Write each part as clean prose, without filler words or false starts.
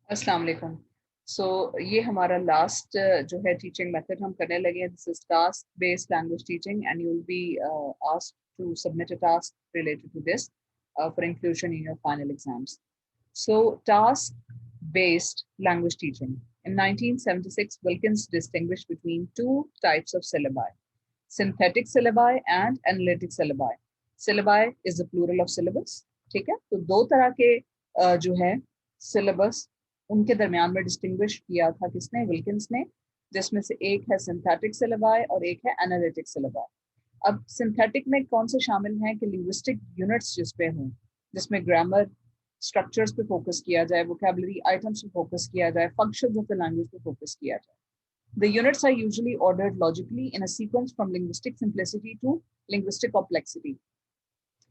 अस्सलाम वालेकुम। सो ये हमारा लास्ट जो है टीचिंग मेथड हम करने लगे हैं। This is task based language teaching and you will be asked to submit a task related to this for inclusion in your final exams. So, task-based language teaching. In 1976, Wilkins distinguished between two types of syllabi: synthetic syllabi and analytic syllabi. Syllabi is the plural of syllabus. ठीक है, तो दो तरह के जो है syllabus उनके दरमियान में डिस्टिंग्विश किया था किसने? विल्किंस ने, जिसमें से एक है सिंथेटिक सिलेबाई और एक है एनालिटिक सिलेबाई. अब सिंथेटिक में कौन से शामिल हैं कि लिंग्विस्टिक यूनिट्स जिस पे हों, जिसमें ग्रामर स्ट्रक्चर्स पे फोकस किया जाए, वोकैबुलरी आइटम्स पे फोकस किया जाए, फंक्शंस ऑफ द लैंग्वेज पे फोकस किया जाए. The units are usually ordered logically in a sequence from linguistic simplicity to linguistic complexity.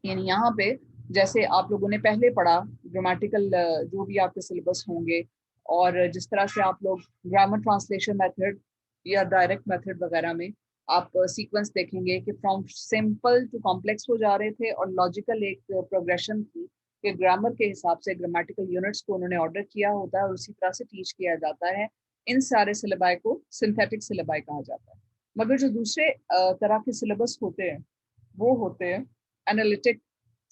यानी यहाँ पे जैसे आप लोगों ने पहले पढ़ा ग्रामेटिकल जो भी आपके सिलेबस होंगे, और जिस तरह से आप लोग ग्रामर ट्रांसलेशन मेथड या डायरेक्ट मेथड वगैरह में आप सीक्वेंस देखेंगे कि फ्रॉम सिंपल टू कॉम्प्लेक्स हो जा रहे थे, और लॉजिकल एक प्रोग्रेशन थी कि ग्रामर के हिसाब से ग्रामेटिकल यूनिट्स को उन्होंने ऑर्डर किया होता है और उसी तरह से टीच किया जाता है. इन सारे सिलेबाई को सिंथेटिक सिलेबाई कहा जाता है. मगर जो दूसरे तरह के सिलेबस होते हैं वो होते हैं एनालिटिक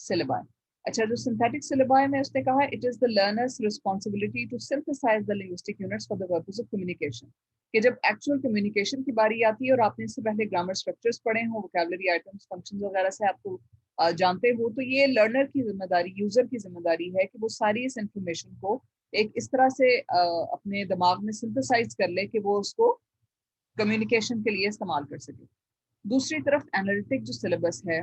सिलेबाई. अच्छा, जो सिंथेटिक सिलेबाई में उसने कहा it is the learner's responsibility to synthesise the linguistic units for the purpose of communication. कि जब एक्चुअल कम्युनिकेशन की बारी आती है और आपने इससे पहले ग्रामर स्ट्रक्चर्स पढ़े हो, वोकैबुलरी आइटम्स, फंक्शंस वगैरह से आपको जानते हो, तो ये लर्नर की जिम्मेदारी, यूजर की जिम्मेदारी है कि वो सारी इस इंफॉर्मेशन को एक इस तरह से अपने दिमाग में सिंथेसाइज कर ले कि वो उसको कम्युनिकेशन के लिए इस्तेमाल कर सके. दूसरी तरफ एनालिटिक जो सिलेबस है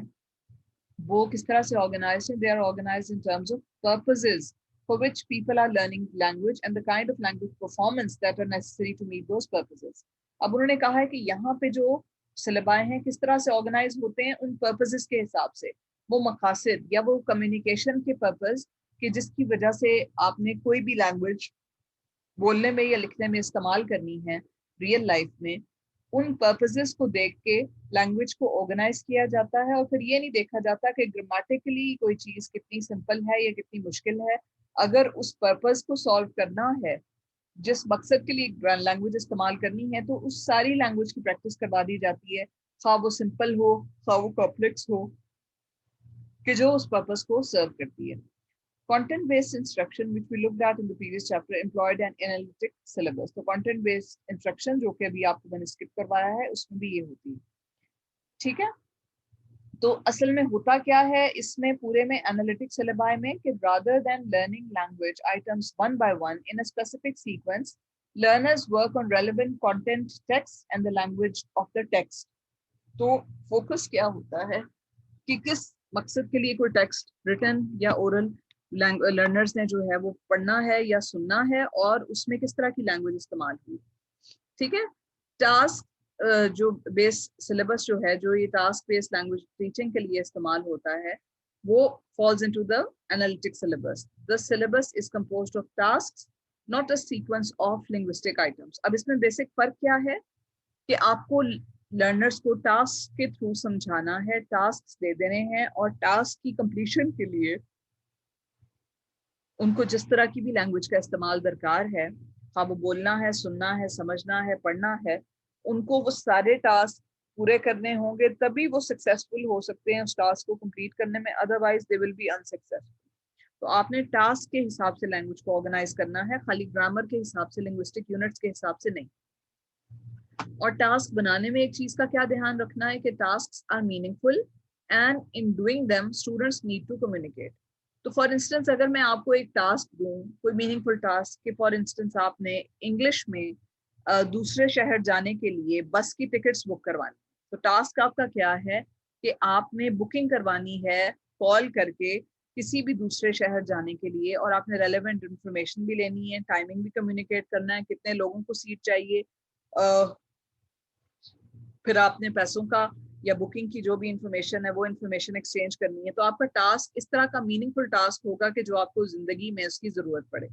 वो किस तरह से ऑर्गेनाइज है? They are organise in terms of purposes for which people are learning language and the kind of language performance that are necessary to meet those purposes. अब उन्होंने कहा है कि यहाँ पे जो सिलेबाई हैं किस तरह से ऑर्गेनाइज होते हैं उन पर्पसेस के हिसाब से. वो मकासद या वो कम्युनिकेशन के पर्पस कि जिसकी वजह से आपने कोई भी लैंग्वेज बोलने में या लिखने में इस्तेमाल करनी है रियल लाइफ में, उन पर्पसेस को देख के लैंग्वेज को ऑर्गेनाइज किया जाता है. और फिर ये नहीं देखा जाता कि ग्रामेटिकली कोई चीज़ कितनी सिंपल है या कितनी मुश्किल है. अगर उस पर्पस को सॉल्व करना है, जिस मकसद के लिए लैंग्वेज इस्तेमाल करनी है, तो उस सारी लैंग्वेज की प्रैक्टिस करवा दी जाती है, खा वो सिंपल हो खा वो कॉम्प्लेक्स हो, कि जो उस पर्पस को सर्व करती है. Content-based instruction, which we looked at in the previous chapter, employed an analytic syllabus. तो content-based instruction जो कि अभी आपको मैंने skip करवाया है उसमें भी ये होती है. ठीक है, तो असल में होता क्या है इसमें पूरे में एनालिटिक सिलेबाई में कि rather than learning language items one by one in a specific sequence, learners work on relevant content text and the language of the text. तो फोकस क्या होता है कि किस मकसद के लिए कोई टेक्स्ट रिटन या ओरल लर्नर्स ने जो है वो पढ़ना है या सुनना है, और उसमें किस तरह की लैंग्वेज इस्तेमाल की. ठीक है, टास्क जो बेस सिलेबस जो है, जो ये टास्क बेस्ड लैंग्वेज टीचिंग के लिए इस्तेमाल होता है, वो falls into the analytic syllabus. The syllabus is composed of tasks, not a sequence of linguistic items. अब इसमें बेसिक फर्क क्या है कि आपको लर्नर्स को टास्क के थ्रू समझाना है, टास्क दे देने हैं, और टास्क की कंप्लीशन के लिए उनको जिस तरह की भी लैंग्वेज का इस्तेमाल दरकार है, हाँ वो बोलना है, सुनना है, समझना है, पढ़ना है, उनको वो सारे टास्क पूरे करने होंगे, तभी वो सक्सेसफुल हो सकते हैं उस टास्क को कंप्लीट करने में, otherwise they will be unsuccessful. तो आपने टास्क के हिसाब से लैंग्वेज को ऑर्गेनाइज करना है, खाली ग्रामर के हिसाब से, लिंग्विस्टिक यूनिट्स के हिसाब से नहीं. और टास्क बनाने में एक चीज का क्या ध्यान रखना है कि tasks are meaningful and in doing them students need to communicate. तो फॉर इंस्टेंस अगर मैं आपको एक टास्क दूं, कोई मीनिंगफुल टास्क कि फॉर इंस्टेंस आपने इंग्लिश में दूसरे शहर जाने के लिए बस की टिकट्स बुक करवानी, तो टास्क आपका क्या है कि आपने बुकिंग करवानी है कॉल करके किसी भी दूसरे शहर जाने के लिए, और आपने रेलेवेंट इंफॉर्मेशन भी लेनी है, टाइमिंग भी कम्युनिकेट करना है, कितने लोगों को सीट चाहिए, फिर आपने पैसों का या बुकिंग की जो भी इंफॉर्मेशन है वो इंफॉर्मेशन एक्सचेंज करनी है. तो आपका टास्क इस तरह का मीनिंगफुल टास्क होगा कि जो आपको जिंदगी में उसकी जरूरत पड़े,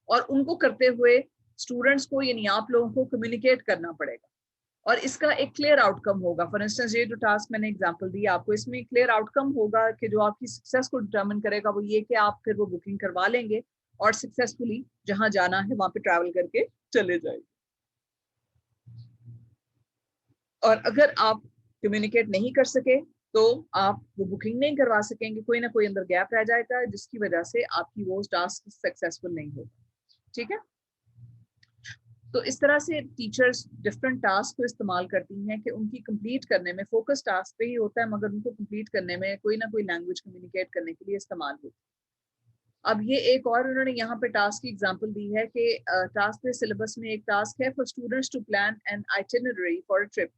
और उनको करते हुए स्टूडेंट्स को यानी आप लोगों को कम्युनिकेट करना पड़ेगा, और इसका एक क्लियर आउटकम होगा. फॉर इंस्टेंस ये जो टास्क मैंने एग्जांपल दी आपको, इसमें क्लियर आउटकम होगा कि जो आपकी सक्सेस को डिटरमिन करेगा वो ये कि आप फिर वो बुकिंग करवा लेंगे और सक्सेसफुली जहां जाना है वहां पे ट्रैवल करके चले जाएंगे। और अगर आप कम्युनिकेट नहीं कर सके तो आप वो बुकिंग नहीं करवा सकेंगे, कोई ना कोई अंदर गैप रह जाएगा जिसकी वजह से आपकी वो टास्क सक्सेसफुल नहीं होगा। ठीक है, तो इस तरह से टीचर्स डिफरेंट टास्क को इस्तेमाल करती हैं कि उनकी कंप्लीट करने में, फोकस टास्क पे ही होता है मगर उनको कंप्लीट करने में कोई ना कोई लैंग्वेज कम्युनिकेट करने के लिए इस्तेमाल होती है। अब ये एक और उन्होंने यहाँ पे टास्क की एग्जांपल दी है कि टास्क के सिलेबस में एक टास्क है for students to plan an itinerary for a trip,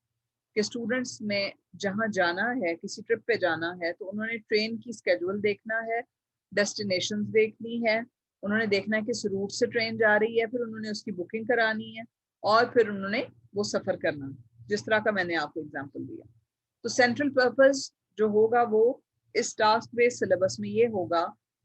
कि स्टूडेंट्स में जहाँ जाना है, किसी ट्रिप पे जाना है, तो उन्होंने ट्रेन की स्केड्यूल देखना है, डेस्टिनेशंस देखनी है, उन्होंने देखना है किस रूट से ट्रेन जा रही है, फिर उन्होंने उसकी बुकिंग करानी है और फिर उन्होंने वो सफ़र करना है, जिस तरह का मैंने आपको एग्जांपल दिया। तो सेंट्रल पर्पस जो होगा वो इस टास्क बेस्ड सिलेबस में ये होगा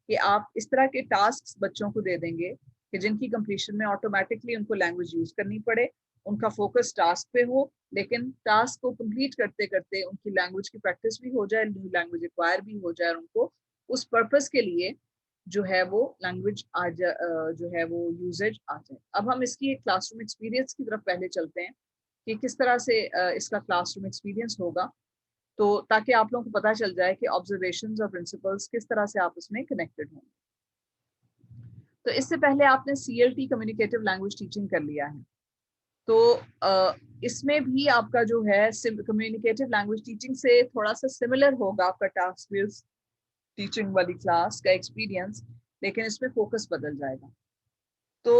कि आप इस तरह के टास्क बच्चों को दे देंगे कि जिनकी कंप्लीशन में ऑटोमेटिकली उनको लैंग्वेज यूज करनी पड़े, उनका फोकस टास्क पे हो, लेकिन टास्क को कंप्लीट करते करते उनकी लैंग्वेज की प्रैक्टिस भी हो जाए, न्यू लैंग्वेज एक्वायर भी हो जाए, और उनको उस पर्पस के लिए जो है वो लैंग्वेज जो है वो यूजेज आ जाए। अब हम इसकी एक क्लासरूम एक्सपीरियंस की तरफ पहले चलते हैं कि किस तरह से इसका क्लासरूम एक्सपीरियंस होगा, तो ताकि आप लोगों को पता चल जाए कि ऑब्जर्वेशंस और प्रिंसिपल्स किस तरह से आपस में कनेक्टेड होंगे। तो इससे पहले आपने CLT कम्युनिकेटिव लैंग्वेज टीचिंग कर लिया है, तो इसमें भी आपका जो है कम्युनिकेटिव लैंग्वेज टीचिंग से थोड़ा सा सिमिलर होगा आपका टास्क बेस्ड टीचिंग वाली क्लास का एक्सपीरियंस, लेकिन इसमें फोकस बदल जाएगा। तो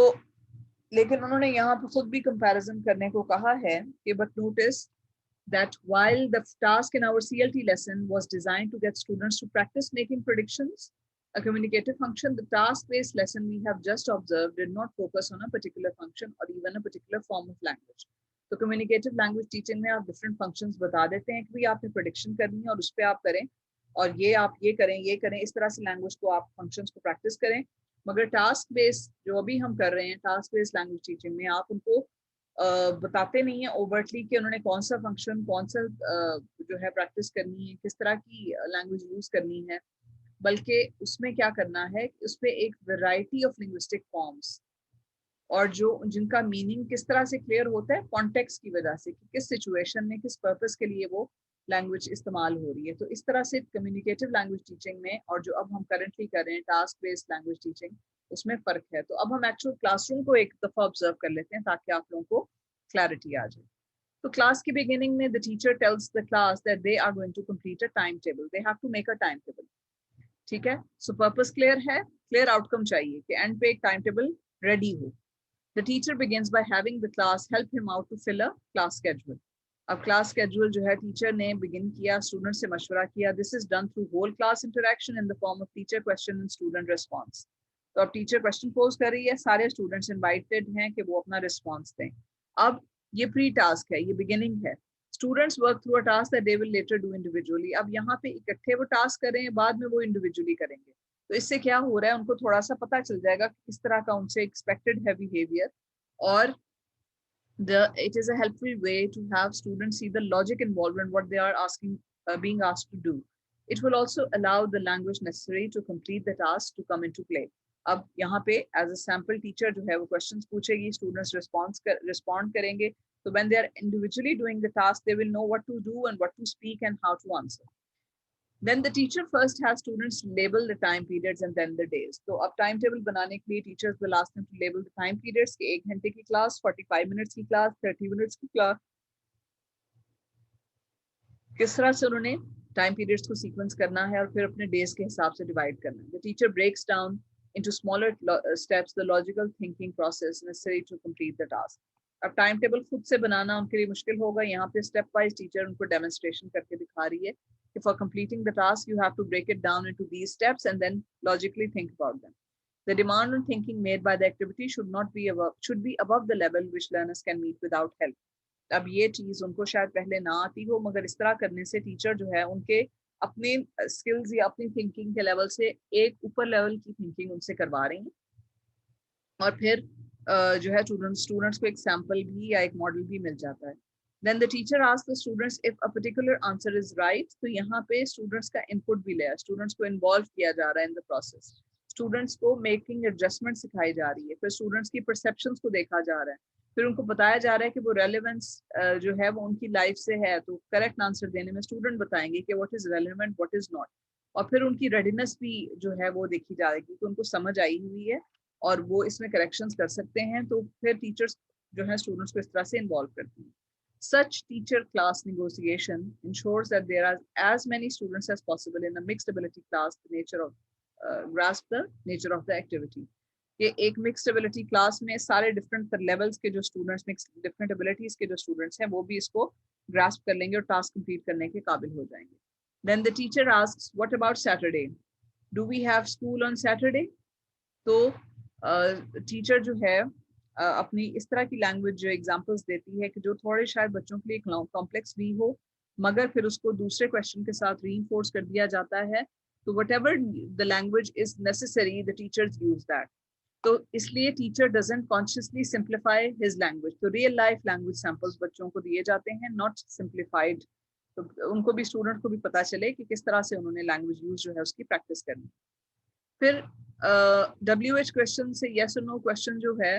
लेकिन उन्होंने यहाँ पर खुद भी कंपैरिजन करने को कहा है कि but notice that while the task in our CLT lesson was designed to get students to practice making predictions, a communicative function, the task-based lesson we have just observed did not focus on a particular function or even a particular form of language. तो communicative language teaching में आप different functions बता देते हैं कि भाई आपने prediction करनी है और उस पर आप करें, और ये आप ये करें, इस तरह से language को आप functions को practice करें। मगर task based जो अभी हम कर रहे हैं, task based language teaching में आप उनको बताते नहीं है ओवर्टली कि उन्होंने कौन सा फंक्शन, कौन सा जो है प्रैक्टिस करनी है, किस तरह की लैंग्वेज यूज करनी है, बल्कि उसमें क्या करना है, उसमें एक वैरायटी ऑफ लिंग्विस्टिक फॉर्म्स और जो जिनका मीनिंग किस तरह से क्लियर होता है कॉन्टेक्स्ट की वजह से कि किस सिचुएशन में किस पर्पस के लिए वो लैंग्वेज इस्तेमाल हो रही है। तो इस तरह से कम्युनिकेटिव लैंग्वेज टीचिंग में और जो अब हम करंटली कर रहे हैं टास्क बेस्ड लैंग्वेज टीचिंग, उसमें फर्क है। तो अब हम एक्चुअल क्लासरूम को एक दफा ऑब्जर्व कर लेते हैं ताकि आप लोगों को क्लैरिटी आ जाए। तो क्लास की बिगिनिंग में the teacher tells the class that they are going to complete a time table, they have to make a time table. ठीक है, सो पर्पस क्लियर है, क्लियर आउटकम चाहिए कि एंड पे एक टाइम टेबल रेडी हो। The teacher begins by having the class help him out to fill a class schedule. अब class schedule जो है टीचर ने बिगिन किया, स्टूडेंट से मशवरा किया। This is done through whole class interaction in the form of teacher question and student response. तो अब टीचर क्वेश्चन पोज कर रही है, सारे स्टूडेंट्स इनवाइटेड हैं कि वो अपना रिस्पॉन्स दें। अब ये प्री टास्क है, ये बिगिनिंग है। Students work through a task that they will later do individually. अब यहाँ पे इकट्ठे वो टास्क करें, बाद में वो इंडिविजुअली करेंगे। तो इससे क्या हो रहा है, उनको थोड़ा सा पता चल जाएगा कि किस तरह का उनसे एक्सपेक्टेड है बिहेवियर, और it is a helpful way to have students see the logic involved in what they are being asked to do. It will also allow the language necessary to complete the task to come into play. अब यहाँ पे as a sample teacher जो है वो questions पूछेगी, students respond करेंगे, so when they are individually doing the task they will know what to do and what to speak and how to answer. Then the teacher first has students label the time periods and then the days. तो अब time table बनाने के लिए teachers will ask them to label the time periods कि 1 घंटे की class, 45 minutes की class, 30 minutes की क्लास, किस तरह से उन्होंने टाइम पीरियड्स को सीक्वेंस करना है और फिर अपने डेज के हिसाब से डिवाइड करना है। The teacher breaks down into smaller steps the logical thinking process necessary to complete the task. अब टाइम टेबल खुद से बनाना उनके लिए मुश्किल होगा, यहाँ पे स्टेप वाइज टीचर उनको डेमोन्स्ट्रेशन करके दिखा रही है कि for completing the task you have to break it down into these steps and then logically think about them. The demand on thinking made by the activity should be above the level which learners can meet without help. अब ये चीज उनको शायद पहले ना आती हो, मगर इस तरह करने से टीचर जो है उनके अपने स्किल्स या अपनी थिंकिंग के लेवल से एक ऊपर लेवल की थिंकिंग उनसे करवा रही हैं, और फिर जो है स्टूडेंट्स को एक सैंपल भी या एक मॉडल भी मिल जाता है। Then the teacher asks the students if a particular answer is right. तो यहाँ पे स्टूडेंट्स का इनपुट भी लिया, स्टूडेंट्स को इन्वॉल्व किया जा रहा है इन द प्रोसेस। स्टूडेंट्स को मेकिंग एडजस्टमेंट सिखाई जा रही है, फिर स्टूडेंट्स की परसेप्शंस को देखा जा रहा है, फिर उनको बताया जा रहा है कि वो रेलेवेंस जो है वो उनकी लाइफ से है, तो करेक्ट आंसर देने में स्टूडेंट बताएंगे कि what is relevant what is not, और फिर उनकी रेडीनेस भी जो है वो देखी जाएगी कि उनको समझ आई हुई है और वो इसमें करेक्शंस कर सकते हैं, तो फिर टीचर्स जो है स्टूडेंट्स को इस तरह से इन्वॉल्व करती हैं. Such teacher-class negotiation ensures that there are as many students as possible in a mixed ability class. The nature of grasp the nature of the activity. कि एक मिक्स्ड एबिलिटी क्लास में सारे डिफरेंट लेवल्स के जो students, mixed different abilities के जो students हैं वो भी इसको ग्रास्प कर लेंगे और टास्क कंप्लीट करने के काबिल हो जाएंगे. Then the teacher asks what about Saturday, do we have school on Saturday. तो टीचर जो है अपनी इस तरह की लैंग्वेज जो एग्जांपल्स देती है कि जो थोड़े शायद बच्चों के लिए कॉम्प्लेक्स भी हो, मगर फिर उसको दूसरे क्वेश्चन के साथ रीइंफोर्स कर दिया जाता है. तो whatever the language is necessary, the teachers use that. तो इसलिए teacher doesn't consciously simplify his language. तो रियल लाइफ लैंग्वेज सैंपल्स बच्चों को दिए जाते हैं, नॉट सिंप्लीफाइड. तो उनको भी, स्टूडेंट को भी पता चले कि किस तरह से उन्होंने लैंग्वेज यूज जो है उसकी प्रैक्टिस करनी. फिर WH क्वेश्चन से यस और नो क्वेश्चन जो है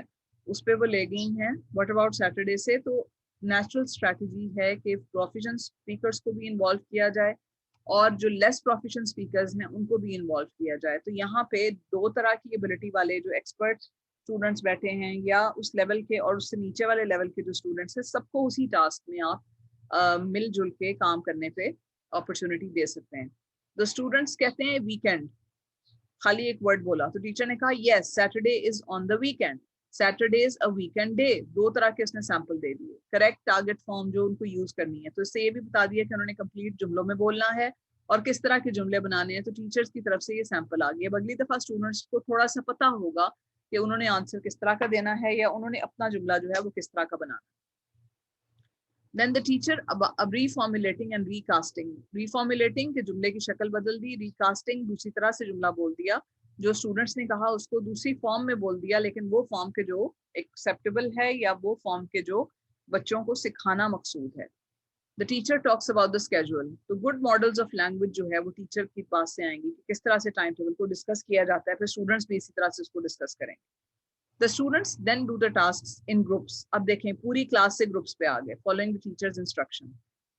उस पर वो ले गई हैं व्हाट अबाउट सैटरडे से. तो नेचुरल स्ट्रैटेजी है कि प्रोफिशिएंट स्पीकर्स को भी इन्वॉल्व किया जाए और जो लेस प्रोफिशिएंट स्पीकर्स हैं उनको भी इन्वॉल्व किया जाए. तो यहाँ पे दो तरह की एबिलिटी वाले जो एक्सपर्ट स्टूडेंट्स बैठे हैं या उस लेवल के और उससे नीचे वाले लेवल के जो स्टूडेंट्स हैं, सबको उसी टास्क में आप मिलजुल के काम करने पे अपॉर्चुनिटी दे सकते हैं. द स्टूडेंट्स कहते हैं वीकेंड, खाली एक वर्ड बोला तो टीचर ने कहा yes Saturday is on the weekend, Saturday is a weekend day. दो तरह के उसने सैंपल दे दिए, करेक्ट टारगेट फॉर्म जो उनको यूज करनी है. तो इससे ये भी बता दिया कि उन्होंने कंप्लीट जुमलों में बोलना है और किस तरह के जुमले बनाने हैं. तो टीचर्स की तरफ से ये सैंपल आ गया. अब अगली दफा स्टूडेंट्स को थोड़ा सा पता होगा कि उन्होंने आंसर किस तरह का देना है या उन्होंने अपना जुमला जो है वो किस तरह का बनाना है. Then the teacher अब reformulating and recasting. Reformulating के जुमले की शक्ल बदल दी, recasting दूसरी तरह से जुमला बोल दिया, जो स्टूडेंट्स ने कहा उसको दूसरी फॉर्म में बोल दिया, लेकिन वो फॉर्म के जो एक्सेप्टेबल है या वो फॉर्म के जो बच्चों को सिखाना मकसूद है. The teacher talks about the schedule. तो गुड मॉडल्स ऑफ लैंग्वेज जो है वो टीचर की पास से आएंगी कि किस तरह से टाइम टेबल को डिस्कस किया जाता है, फिर स्टूडेंट्स भी इसी तरह से उसको डिस्कस करेंगे. The students then do the tasks in groups. अब देखें पूरी क्लास से ग्रुप्स पे आ गए. Following the teacher's instruction,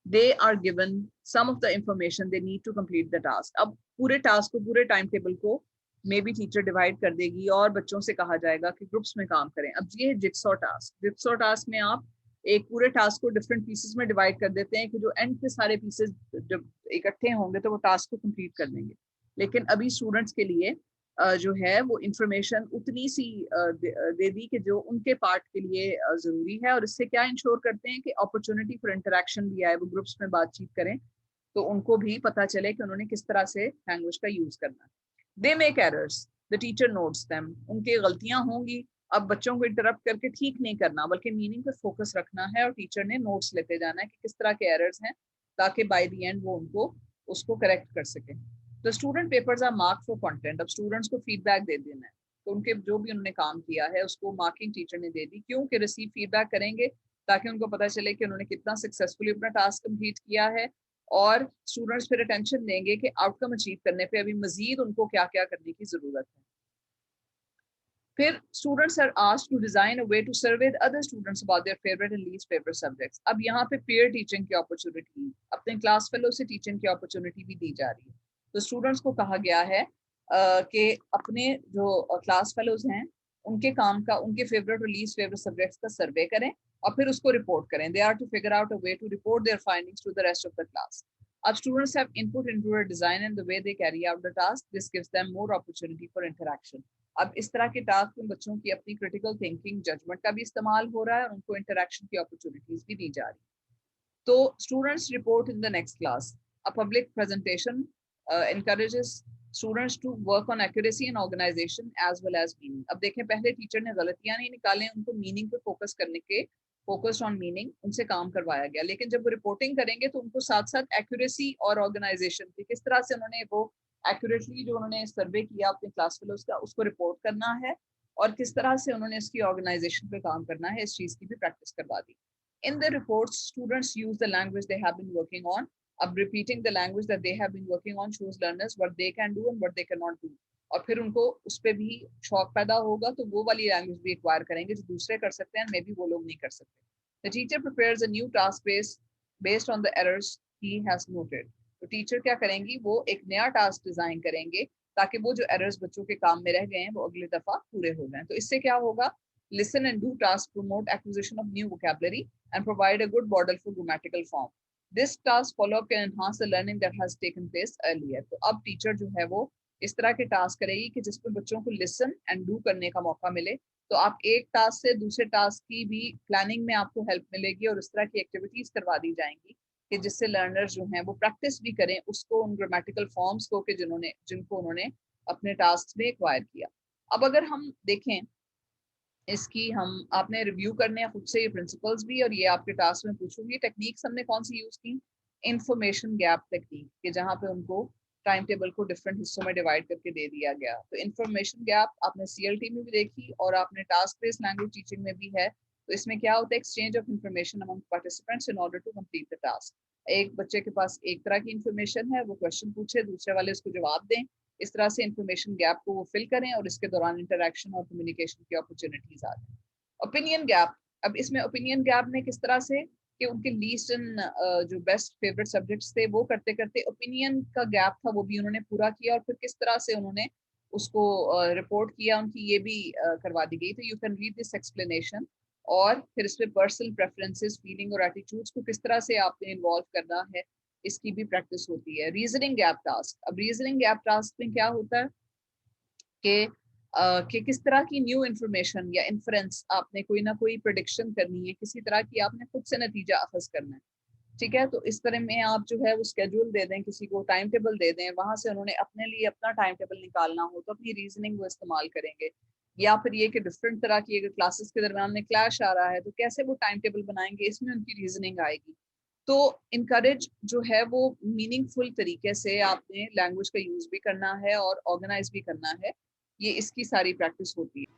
they are given some of the information they need to complete the task. अब पूरे टास्क को, पूरे टाइम टेबल को मे बी टीचर डिवाइड कर देगी और बच्चों से कहा जाएगा कि ग्रुप्स में काम करें. अब ये है जिक्सॉ टास्क. जिक्सॉ टास्क में आप एक पूरे टास्क को डिफरेंट पीसेस में डिवाइड कर देते हैं कि जो एंड के सारे पीसेस जब इकट्ठे होंगे तो वो टास्क को कंप्लीट कर देंगे. लेकिन अभी स्टूडेंट्स के लिए जो है वो इंफॉर्मेशन उतनी सी दे दी कि जो उनके पार्ट के लिए जरूरी है, और इससे क्या इंश्योर करते हैं कि अपॉर्चुनिटी फॉर इंटरेक्शन भी आए, वो ग्रुप्स में बातचीत करें तो उनको भी पता चले कि उन्होंने किस तरह से लैंग्वेज का यूज करना है. They make errors, the teacher notes them. उनकी गलतियां होंगी, अब बच्चों को इंटरप्ट करके ठीक नहीं करना बल्कि मीनिंग पे फोकस रखना है और टीचर ने नोट्स लेते जाना है कि किस तरह के एरर्स हैं ताकि बाय द एंड वो उनको उसको करेक्ट कर सके. The student papers are marked for content. अब स्टूडेंट्स को फीडबैक दे देना है, तो उनके जो भी उन्होंने काम किया है उसको मार्किंग टीचर ने दे दी. क्यों कि रिसीव फीडबैक करेंगे ताकि उनको पता चले कि उन्होंने कितना सक्सेसफुली अपना टास्क कंप्लीट किया है, और स्टूडेंट्स फिर अटेंशन देंगे कि आउटकम अचीव करने पे अभी मजीद उनको क्या क्या करने की जरूरत है. फिर students are asked to design a way to survey other students about their favourite and least favourite subjects. अब यहाँ पे पीयर टीचिंग की अपॉर्चुनिटी, अपने क्लास फेलो से टीचिंग की अपॉर्चुनिटी भी दी जा रही है. तो स्टूडेंट्स को कहा गया है कि अपने जो क्लास फेलोज हैं उनके काम का, उनके फेवरेट और लीस्ट फेवरेट सब्जेक्ट्स का सर्वे करें और फिर उसको रिपोर्ट करें. They are to figure out a way to report their findings to the rest of the class. अब students have input into the design and the way they carry out the task. This gives them more opportunity for interaction. अब इस तरह के task में बच्चों की अपनी critical thinking, judgement का भी इस्तेमाल हो रहा है और उनको इंटरेक्शन की अपॉर्चुनिटीज भी दी जा रही है. तो students report in the next class. A public presentation encourages students to work on accuracy and organization as well as meaning. अब देखें पहले टीचर ने गलतियां नहीं निकाले, उनको मीनिंग पे फोकस करने के, फोकस्ड ऑन मीनिंग, उनसे काम करवाया गया. लेकिन जब वो रिपोर्टिंग करेंगे तो उनको साथ साथ एक्यूरेसी और ऑर्गेनाइजेशन की, किस तरह से उन्होंने वो एक्यूरेटली जो उन्होंने सर्वे किया अपने क्लास फेलोज का उसको रिपोर्ट करना है और किस तरह से उन्होंने इसकी ऑर्गेनाइजेशन पे काम करना है, इस चीज की भी प्रैक्टिस करवा दी. In the reports, students use the language they have been working on. अब repeating the language that they have been working on shows learners what they can do and what they cannot do. اور پھر ان کو اس پہ بھی شوق پیدا ہوگا تو وہ والی لینگویج بھی ایکوائر کریں گے جو دوسرے کر سکتے ہیں مے بی وہ لوگ نہیں کر سکتے. The teacher prepares a new task based on the errors he has noted. تو ٹیچر کیا کریں گی, وہ ایک نیا ٹاسک ڈیزائن کریں گے تاکہ وہ جو ایررز بچوں کے کام میں رہ گئے ہیں وہ اگلی دفعہ پورے ہو جائیں. تو اس سے کیا ہوگا, listen and do task promote acquisition of new vocabulary and provide a good model for grammatical form. This task follow up can enhance the learning that has taken place earlier. تو اب ٹیچر جو ہے وہ اس طرح کے task کرے گی کہ جس میں بچوں کو لسن اینڈ ڈو کرنے کا موقع ملے. تو آپ ایک ٹاسک سے دوسرے ٹاسک کی بھی پلاننگ میں آپ کو ہیلپ ملے گی اور اس طرح کی ایکٹیویٹیز کروا دی جائیں گی کہ جس سے لرنر جو ہیں وہ پریکٹس بھی کریں اس کو, ان گرامیٹیکل فارمز کو کہ جن کو انہوں نے اپنے ٹاسک میں ایکوائر کیا. اب اگر ہم دیکھیں اس کی, آپ نے ریویو کرنے ہیں خود سے یہ پرنسپلز بھی, اور یہ آپ کے ٹاسک میں پوچھوں گی. ٹیکنیکس ہم نے کون سی یوز کی, انفارمیشن گیپ ٹیکنیک, کہ جہاں پہ ان کو ٹائم ٹیبل کو ڈفرینٹ حصوں میں ڈیوائڈ کر کے دے دیا گیا. تو انفارمیشن گیپ آپ نے CLT میں بھی دیکھی اور آپ نے ٹاسک بیسڈ لینگویج ٹیچنگ میں بھی ہے. تو اس میں کیا ہوتا ہے, exchange of information among participants in order to complete the task. ایک بچے کے پاس ایک طرح کی انفارمیشن ہے, وہ کوشچن پوچھے, دوسرے والے اس کو جواب دیں. اس طرح سے انفارمیشن گیپ کو وہ فل کریں اور اس کے دوران انٹریکشن اور کمیونیکیشن کی اپرچونیٹیز آ جائیں. اوپینین گیپ, اب اس میں اوپینین گیپ میں کس طرح سے کہ ان کے لیسٹ جو بیسٹ فیوریٹ سبجیکٹس تھے وہ کرتے کرتے اوپینین کا گیپ تھا وہ بھی انہوں نے پورا کیا, اور پھر کس طرح سے انہوں نے اس کو رپورٹ کیا ان کی یہ بھی کروا دی گئی. تو you can read this explanation, اور پھر اس پہ پرسنل پریفرنسز, فیلنگ اور ایٹیٹیوڈس کو کس طرح سے آپ نے انوالو کرنا ہے اس کی بھی پریکٹس ہوتی ہے. ریزننگ گیپ ٹاسک, اب ریزننگ گیپ ٹاسک میں کیا ہوتا ہے کہ کس طرح کی نیو انفارمیشن یا انفرنس آپ نے کوئی نہ کوئی پریڈکشن کرنی ہے, کسی طرح کی آپ نے خود سے نتیجہ اخذ کرنا ہے. ٹھیک ہے, تو اس طرح میں آپ جو ہے وہ اسکیڈول دے دیں, کسی کو ٹائم ٹیبل دے دیں, وہاں سے انہوں نے اپنے لیے اپنا ٹائم ٹیبل نکالنا ہو تو اپنی ریزننگ وہ استعمال کریں گے. یا پھر یہ کہ ڈفرینٹ طرح کی اگر کلاسز کے درمیان میں کلیش آ رہا ہے تو کیسے وہ ٹائم ٹیبل بنائیں گے, اس میں ان کی ریزننگ آئے گی. تو انکریج جو ہے وہ میننگ فل طریقے سے آپ نے لینگویج کا یوز بھی کرنا ہے اور آرگنائز بھی کرنا ہے, یہ اس کی ساری پریکٹس ہوتی ہے.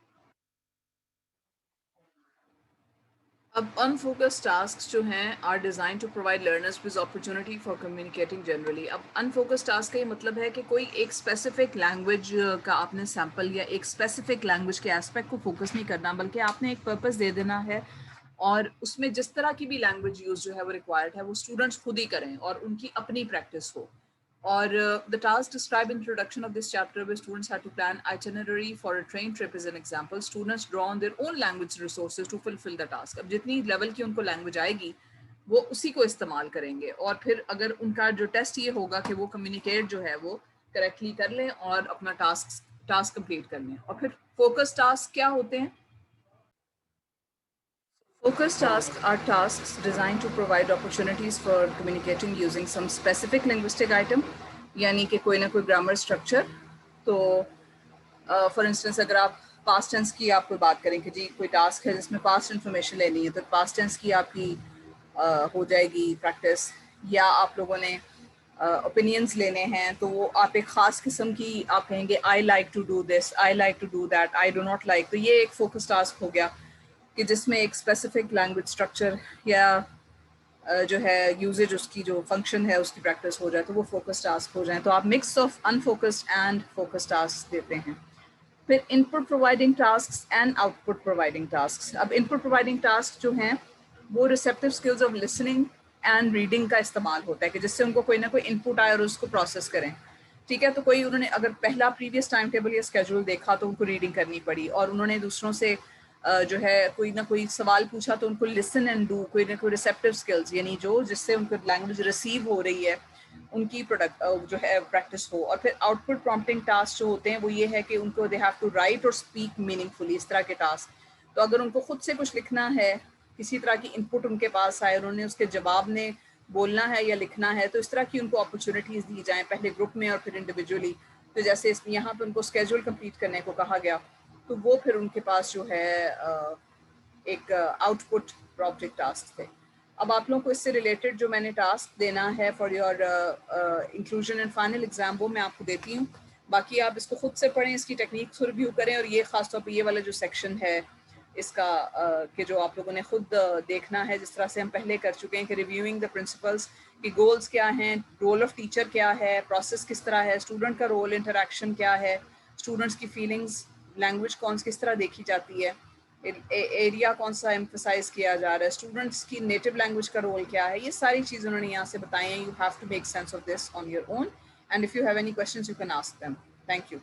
اب انفوکس ٹاسک جو ہیں are design to provide learners with opportunity for communicating generally. اب انفوکس ٹاسک کا یہ مطلب ہے کہ کوئی ایک اسپیسیفک لینگویج کا آپ نے سیمپل یا ایک اسپیسیفک لینگویج کے ایسپیکٹ کو فوکس نہیں کرنا, بلکہ آپ نے ایک پرپز دے دینا ہے اور اس میں جس طرح کی بھی لینگویج یوز جو ہے وہ ریکوائرڈ ہے وہ اسٹوڈنٹس خود ہی کریں اور ان کی اپنی پریکٹس ہو. اور the task described in introduction of this chapter where students had to plan itinerary for a train trip is an example. Students draw on their own language resources to fulfill the task. اب جتنی level کی ان کو language آئے گی وہ اسی کو استعمال کریں گے, اور پھر اگر ان کا جو ٹیسٹ یہ ہوگا کہ وہ کمیونیکیٹ جو ہے وہ کریکٹلی کر لیں اور اپنا ٹاسک کمپلیٹ کر لیں. اور پھر فوکس ٹاسک کیا ہوتے ہیں؟ Focus tasks are tasks designed to provide opportunities for communicating using some specific linguistic item, یعنی کہ کوئی نہ کوئی گرامر اسٹرکچر. تو فار انسٹنس اگر آپ پاسٹ ٹینس کی آپ کو بات کریں کہ جی کوئی ٹاسک ہے جس میں پاسٹ انفارمیشن لینی ہے تو پاسٹ ٹینس کی آپ کی ہو جائے گی پریکٹس. یا آپ لوگوں نے اوپینینس لینے ہیں تو وہ آپ ایک خاص قسم کی آپ کہیں گے I like to do this, I like to do that, I do not like. تو یہ ایک فوکس ٹاسک ہو گیا کہ جس میں ایک اسپیسیفک لینگویج اسٹرکچر یا جو ہے یوزیج اس کی جو فنکشن ہے اس کی پریکٹس ہو جائے تو وہ فوکس ٹاسک ہو جائیں. تو آپ mix of unfocused and focused task دیتے ہیں. پھر input providing tasks and output providing tasks. اب ان پٹ پرووائڈنگ ٹاسک جو ہیں وہ receptive skills of listening and reading کا استعمال ہوتا ہے کہ جس سے ان کو کوئی نہ کوئی ان پٹ آئے اور اس کو پروسیس کریں. ٹھیک ہے, تو کوئی انہوں نے اگر پہلا پریویس ٹائم ٹیبل یا اسکیجول دیکھا تو ان کو ریڈنگ کرنی پڑی, اور انہوں نے دوسروں سے جو ہے کوئی نہ کوئی سوال پوچھا تو ان کو لسن اینڈ ڈو, کوئی نہ کوئی ریسیپٹیو اسکلز یعنی جو جس سے ان کو لینگویج ریسیو ہو رہی ہے ان کی پروڈکٹ جو ہے پریکٹس ہو. اور پھر آؤٹ پٹ پرومپٹنگ ٹاسک جو ہوتے ہیں وہ یہ ہے کہ ان کو دے ہیو ٹو رائٹ اور اسپیک میننگ فلی, اس طرح کے ٹاسک. تو اگر ان کو خود سے کچھ لکھنا ہے, کسی طرح کی ان پٹ ان کے پاس آئے, انہوں نے اس کے جواب میں بولنا ہے یا لکھنا ہے, تو اس طرح کی ان کو اپرچونیٹیز دی جائیں, پہلے گروپ میں اور پھر انڈیویجولی. تو جیسے یہاں پہ ان کو اسکیجول کمپلیٹ کرنے کو کہا گیا تو وہ پھر ان کے پاس جو ہے ایک آؤٹ پٹ پروجیکٹ ٹاسک تھے. اب آپ لوگوں کو اس سے ریلیٹڈ جو میں نے ٹاسک دینا ہے for your inclusion and final exam وہ میں آپ کو دیتی ہوں. باقی آپ اس کو خود سے پڑھیں, اس کی ٹیکنیکس کو ریویو کریں, اور یہ خاص طور پہ یہ والا جو سیکشن ہے اس کا کہ جو آپ لوگوں نے خود دیکھنا ہے, جس طرح سے ہم پہلے کر چکے ہیں کہ ریویوئنگ دا پرنسپلس کہ گولز کیا ہیں, رول آف ٹیچر کیا ہے, پروسیس کس طرح ہے, اسٹوڈنٹ کا رول, انٹریکشن کیا ہے, اسٹوڈنٹس کی فیلنگس، لینگویج کس طرح دیکھی جاتی ہے، ایریا کون سا ایمفسائز کیا جا رہا ہے، اسٹوڈنٹس کی نیٹو لینگویج کا رول کیا ہے، یہ ساری چیزیں انہوں نے یہاں سے بتائی ہیں. You have to make sense of this on your own, and if you have any questions you can ask them. Thank you.